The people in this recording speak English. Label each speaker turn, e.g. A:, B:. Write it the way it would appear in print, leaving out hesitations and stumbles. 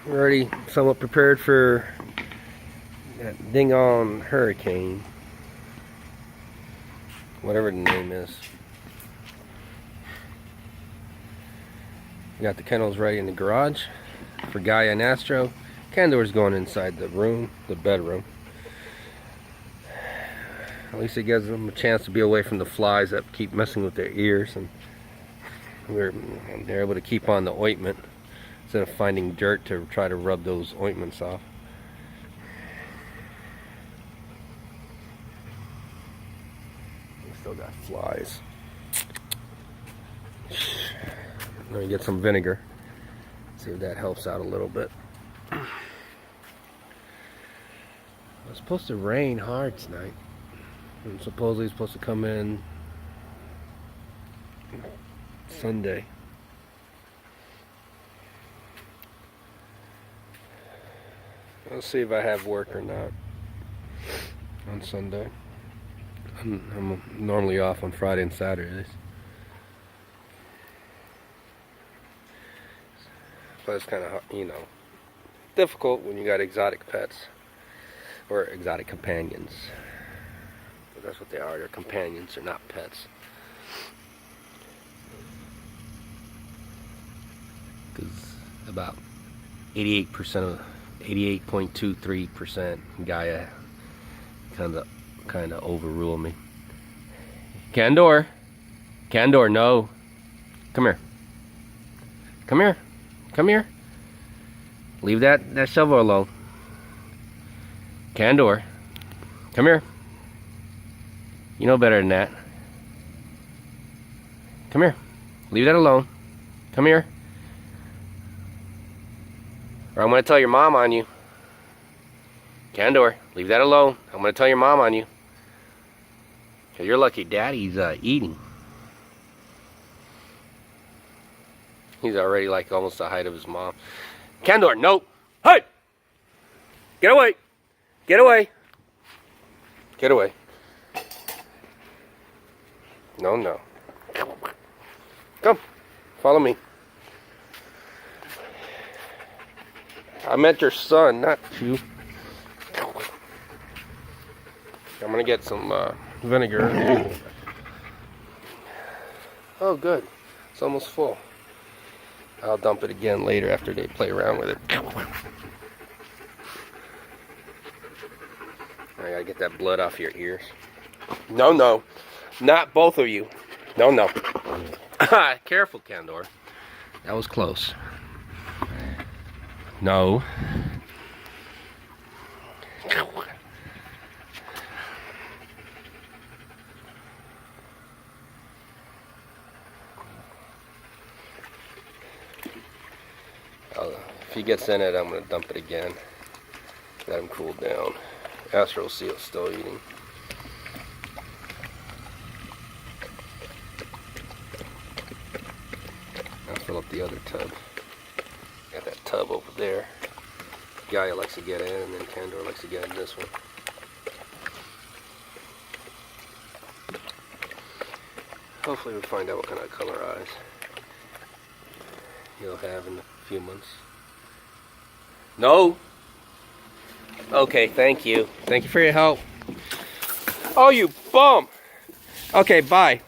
A: We're already somewhat prepared for that ding-on hurricane. Whatever the name is. We got the kennels ready in the garage for Gaea and Astro. Kandor's going inside the room, the bedroom. At least it gives them a chance to be away from the flies that keep messing with their ears, and they're able to keep on the ointment instead of finding dirt to try to rub those ointments off. We still got flies. Let me get some vinegar. See if that helps out a little bit. It's supposed to rain hard tonight. And supposedly it's supposed to come in Sunday. Let's see if I have work or not on Sunday. I'm normally off on Friday and Saturdays. So it's kind of, you know, difficult when you got exotic pets or exotic companions. But that's what they are. They're companions. They're not pets. Because about 88.23% Gaea kind of overrule me. Kandor, no. Come here. Come here. Come here. Leave that shovel alone. Kandor, come here. You know better than that. Come here. Leave that alone. Come here. Or I'm going to tell your mom on you. Kandor, leave that alone. I'm going to tell your mom on you. Because your lucky daddy's eating. He's already like almost the height of his mom. Kandor, no. Hey! Get away. Get away. Get away. No, no. Come. Follow me. I meant your son, not you. I'm gonna get some vinegar. Oh, good. It's almost full. I'll dump it again later after they play around with it. I gotta get that blood off your ears. No, no. Not both of you. No, no. Careful, Kandor. That was close. No. If he gets in it, I'm going to dump it again. Let him cool down. Astro will see it's still eating. I'll fill up the other tub. Got that tub over there. Gaea likes to get in, and then Kandor likes to get in this one. Hopefully we'll find out what kind of color eyes he'll have in a few months. No! Okay, thank you. Thank you for your help. Oh, you bum! Okay, bye.